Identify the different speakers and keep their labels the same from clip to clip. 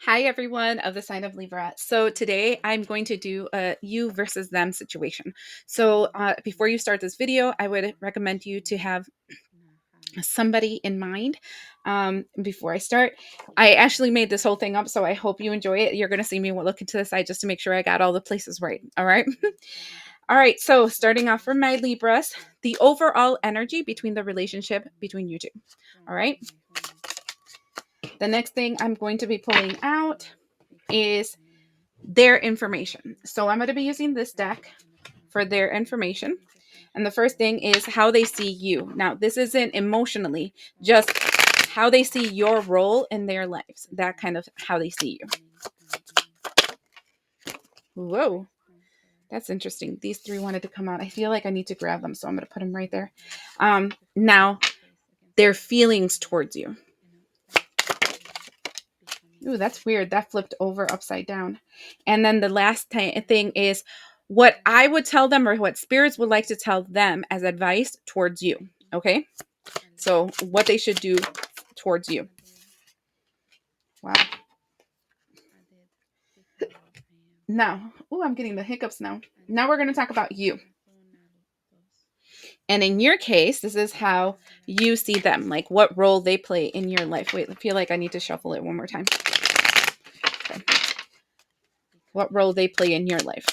Speaker 1: Hi, everyone of the sign of Libra. So today I'm going to do a you versus them situation. So before you start this video, I would recommend you to have somebody in mind before I start. I actually made this whole thing up, so I hope you enjoy it. You're going to see me look into the side just to make sure I got all the places right. All right. All right. So starting off for my Libras, the overall energy between the relationship between you two. All right. The next thing I'm going to be pulling out is their information. So I'm going to be using this deck for their information. And the first thing is how they see you. Now, this isn't emotionally, just how they see your role in their lives. That kind of how they see you. Whoa, that's interesting. These three wanted to come out. I feel like I need to grab them, so I'm going to put them right there. Now, their feelings towards you. Ooh, that's weird. That flipped over upside down. And then the last thing is what I would tell them or what spirits would like to tell them as advice towards you. Okay. So what they should do towards you. Wow. Now, ooh, I'm getting the hiccups now. Now we're going to talk about you. And in your case, this is how you see them, like what role they play in your life. Wait, I feel like I need to shuffle it one more time. Okay. What role they play in your life,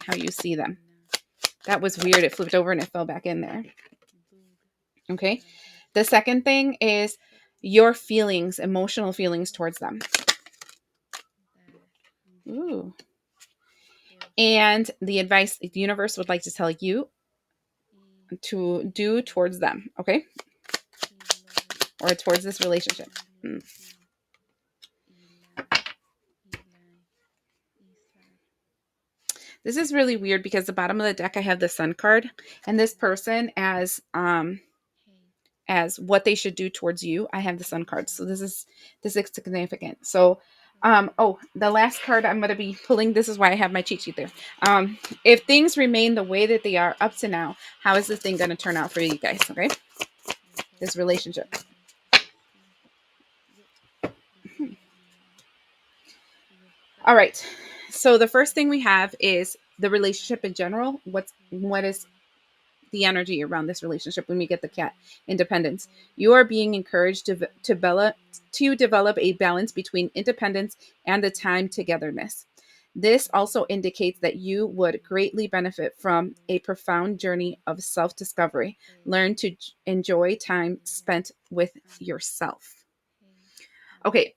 Speaker 1: how you see them. That was weird. It flipped over and it fell back in there. Okay. The second thing is your feelings, emotional feelings towards them. Ooh. And the advice the universe would like to tell you to do towards them. Okay. Or towards this relationship. This is really weird because the bottom of the deck I have the Sun card, and this person as what they should do towards you, I have the Sun card. So this is significant. So oh, the last card I'm going to be pulling, this is why I have my cheat sheet there. If things remain the way that they are up to now, how is this thing going to turn out for you guys? Okay, this relationship. All right, so the first thing we have is the relationship in general. What is the energy around this relationship when we get the cat independence? You are being encouraged to develop a balance between independence and the time togetherness. This also indicates that you would greatly benefit from a profound journey of self-discovery. Learn to enjoy time spent with yourself. Okay,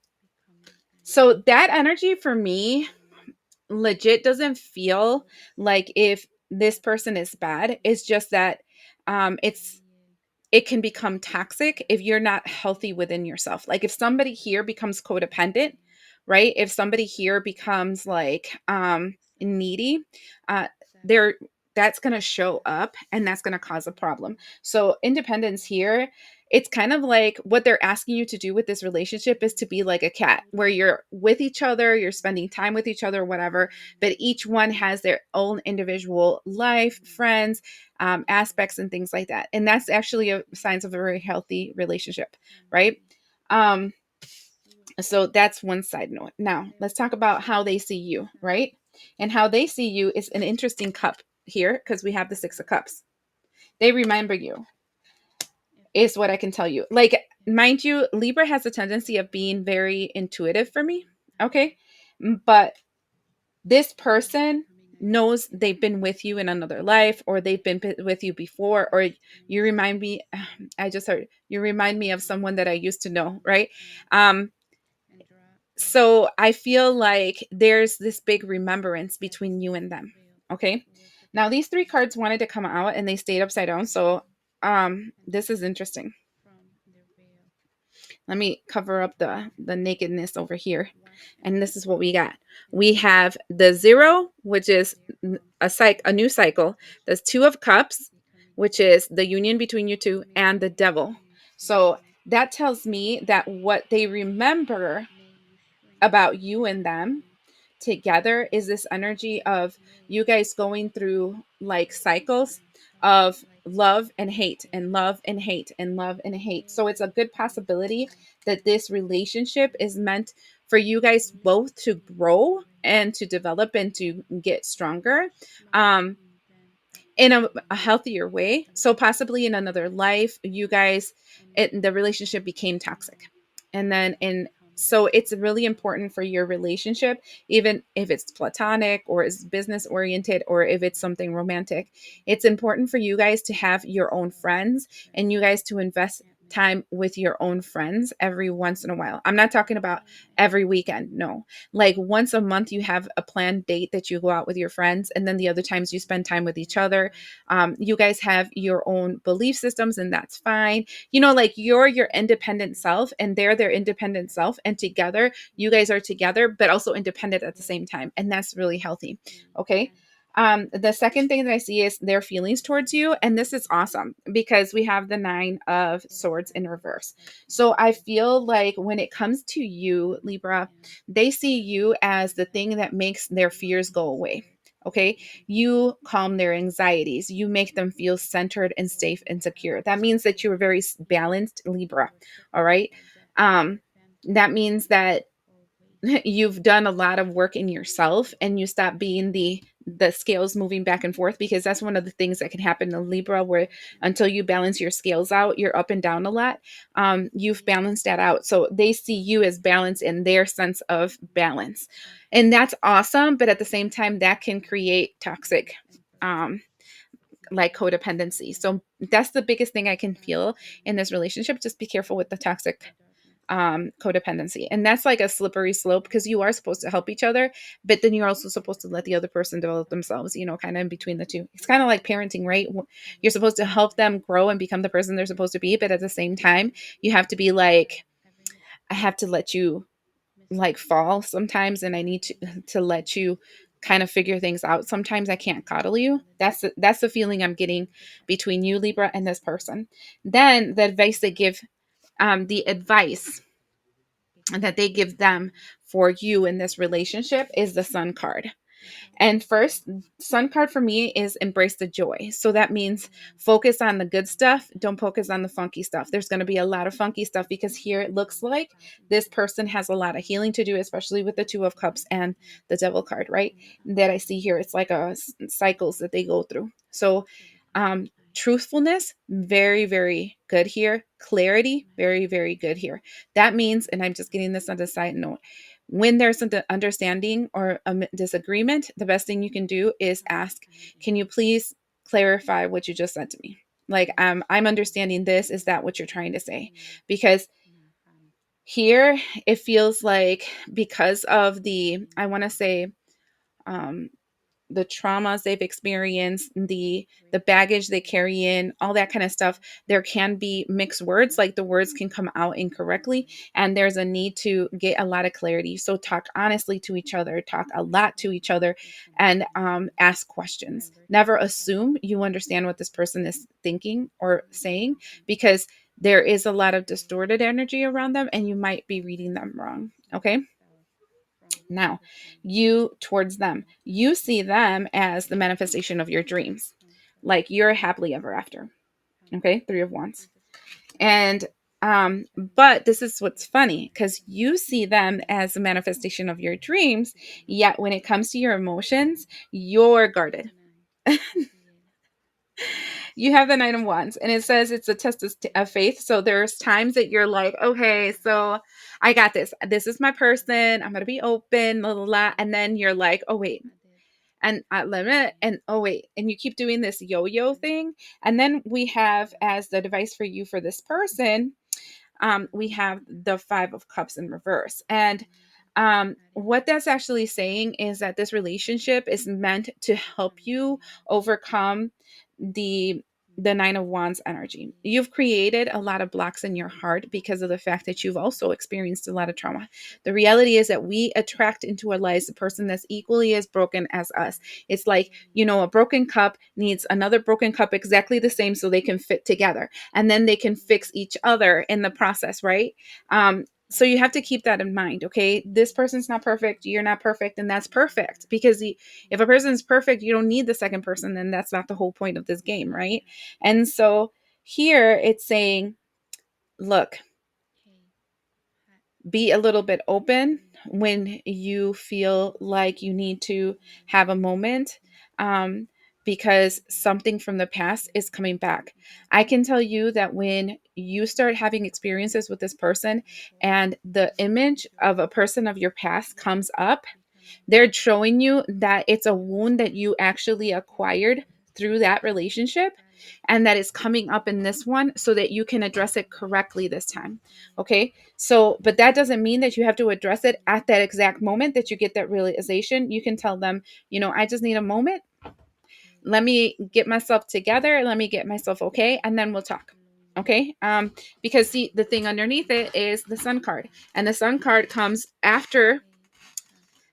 Speaker 1: so that energy for me legit doesn't feel like if this person is bad. It's just that it can become toxic if you're not healthy within yourself. Like if somebody here becomes codependent, right? If somebody here becomes like needy, uh they're that's going to show up and that's going to cause a problem. So independence here, it's kind of like what they're asking you to do with this relationship is to be like a cat where you're with each other, you're spending time with each other, whatever, but each one has their own individual life, friends, aspects and things like that. And that's actually a signs of a very healthy relationship, right? Um, so that's one side note. Now let's talk about how they see you, right? And how they see you is an interesting cup here because we have the Six of Cups. They remember you, is what I can tell you. Like, mind you, Libra has a tendency of being very intuitive for me. Okay. But this person knows they've been with you in another life or they've been with you before, or you remind me, I just heard you remind me of someone that I used to know, right? So I feel like there's this big remembrance between you and them. Okay. Now these three cards wanted to come out and they stayed upside down. So this is interesting. Let me cover up the nakedness over here. And this is what we got. We have the 0, which is a new cycle. There's 2 of Cups, which is the union between you two, and the Devil. So that tells me that what they remember about you and them together is this energy of you guys going through like cycles of love and hate and love and hate and love and hate. So it's a good possibility that this relationship is meant for you guys both to grow and to develop and to get stronger. Um, in a healthier way. So possibly in another life, you guys, the relationship became toxic. And then in so it's really important for your relationship, even if it's platonic or is business oriented or if it's something romantic, it's important for you guys to have your own friends and you guys to invest time with your own friends every once in a while. I'm not talking about every weekend. No, like once a month, you have a planned date that you go out with your friends, and then the other times you spend time with each other. You guys have your own belief systems, and that's fine. You know, like you're your independent self, and they're their independent self, and together, you guys are together, but also independent at the same time. And that's really healthy. Okay. The second thing that I see is their feelings towards you. And this is awesome because we have the Nine of Swords in reverse. So I feel like when it comes to you, Libra, they see you as the thing that makes their fears go away. Okay. You calm their anxieties. You make them feel centered and safe and secure. That means that you're very balanced, Libra. All right. That means that you've done a lot of work in yourself and you stop being the scales moving back and forth, because that's one of the things that can happen in Libra, where until you balance your scales out, you're up and down a lot. You've balanced that out, so they see you as balance in their sense of balance, and that's awesome. But at the same time, that can create toxic like codependency. So that's the biggest thing I can feel in this relationship. Just be careful with the toxic codependency. And that's like a slippery slope, because you are supposed to help each other, but then you're also supposed to let the other person develop themselves, you know, kind of in between the two. It's kind of like parenting, right? You're supposed to help them grow and become the person they're supposed to be, but at the same time, you have to be like, I have to let you like fall sometimes, and I need to let you kind of figure things out. Sometimes I can't coddle you. That's the feeling I'm getting between you, Libra, and this person. Then the advice that they give them for you in this relationship is the Sun card. And first, Sun card for me is embrace the joy. So that means focus on the good stuff. Don't focus on the funky stuff. There's going to be a lot of funky stuff, because here it looks like this person has a lot of healing to do, especially with the Two of Cups and the Devil card, right? That I see here. It's like a cycles that they go through. So, truthfulness, very, very good here. Clarity, very, very good here. That means, and I'm just getting this on the side note, when there's an understanding or a disagreement, the best thing you can do is ask, can you please clarify what you just said to me? Like, I'm understanding this. Is that what you're trying to say? Because here it feels like, because of I want to say, um, the traumas they've experienced, the baggage they carry in, all that kind of stuff, there can be mixed words, like the words can come out incorrectly, and there's a need to get a lot of clarity. So talk honestly to each other, talk a lot to each other, and ask questions. Never assume you understand what this person is thinking or saying, because there is a lot of distorted energy around them and you might be reading them wrong. Okay. Now, you towards them, you see them as the manifestation of your dreams, like you're happily ever after. Okay, Three of Wands. And but this is what's funny, because you see them as a manifestation of your dreams, yet when it comes to your emotions, you're guarded. You have the Nine of Wands, and it says it's a test of faith. So there's times that you're like, okay, so I got this. This is my person. I'm gonna be open, la la la. And then you're like, oh wait, and at limit, and oh wait, and you keep doing this yo-yo thing. And then we have, as the device for you for this person, we have the Five of Cups in reverse. And what that's actually saying is that this relationship is meant to help you overcome the Nine of Wands energy. You've created a lot of blocks in your heart because of the fact that you've also experienced a lot of trauma. The reality is that we attract into our lives the person that's equally as broken as us. It's like, you know, a broken cup needs another broken cup exactly the same so they can fit together, and then they can fix each other in the process, right? So you have to keep that in mind. Okay, this person's not perfect, you're not perfect, and that's perfect, because if a person's perfect, you don't need the second person, then that's not the whole point of this game, right? And so here it's saying, look, be a little bit open, when you feel like you need to have a moment, um, because something from the past is coming back. I can tell you that when you start having experiences with this person and the image of a person of your past comes up, they're showing you that it's a wound that you actually acquired through that relationship, and that is coming up in this one so that you can address it correctly this time. Okay. So, but that doesn't mean that you have to address it at that exact moment that you get that realization. You can tell them, I just need a moment. Let me get myself together. Let me get myself okay. And then we'll talk. Okay. Because see, the thing underneath it is the sun card, and the sun card comes after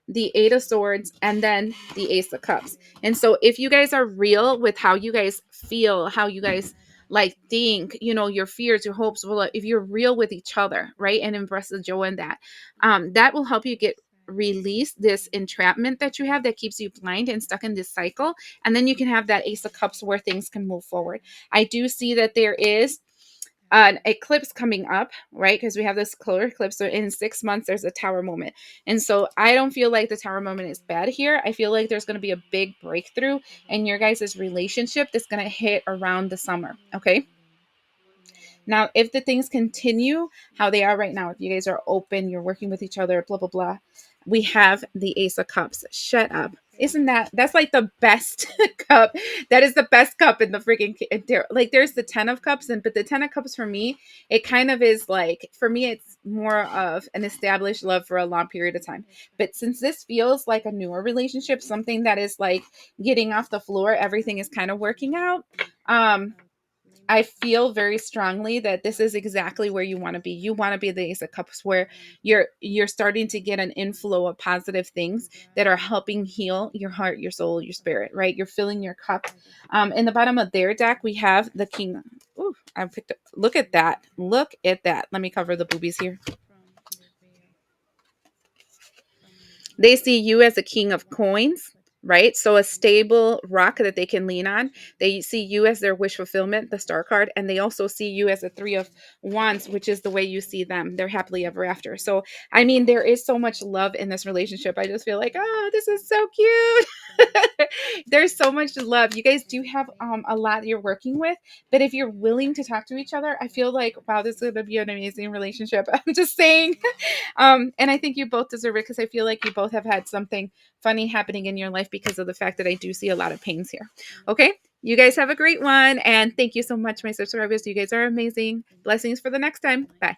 Speaker 1: the Eight of Swords and then the Ace of Cups. And so if you guys are real with how you guys feel, how you guys like think, your fears, your hopes, well, if you're real with each other, right, and embrace the joy in that, that will help you get release this entrapment that you have that keeps you blind and stuck in this cycle. And then you can have that Ace of Cups where things can move forward. I do see that there is an eclipse coming up, right? Because we have this solar eclipse. So in 6 months, there's a tower moment. And so I don't feel like the tower moment is bad here. I feel like there's going to be a big breakthrough in your guys' relationship that's going to hit around the summer. Okay. Now, if the things continue how they are right now, if you guys are open, you're working with each other, blah, blah, blah, we have the Ace of Cups. Shut up. Isn't that's like the best cup? That is the best cup in the freaking like there's the 10 of cups, but the 10 of cups for me, it kind of is like, for me, it's more of an established love for a long period of time. But since this feels like a newer relationship, something that is like getting off the floor, everything is kind of working out. I feel very strongly that this is exactly where you want to be. You want to be the Ace of Cups, where you're starting to get an inflow of positive things that are helping heal your heart, your soul, your spirit, right? You're filling your cup. In the bottom of their deck, we have the King. Ooh, I picked up. Look at that. Look at that. Let me cover the boobies here. They see you as a king of coins, right? So a stable rock that they can lean on. They see you as their wish fulfillment, the star card, and they also see you as a three of wands, which is the way you see them. They're happily ever after. So, I mean, there is so much love in this relationship. I just feel like, oh, this is so cute. There's so much love. You guys do have a lot you're working with, but if you're willing to talk to each other, I feel like, wow, this is going to be an amazing relationship. I'm just saying. And I think you both deserve it, because I feel like you both have had something funny happening in your life because of the fact that I do see a lot of pains here. Okay. You guys have a great one. And thank you so much, my subscribers. You guys are amazing. Blessings for the next time. Bye.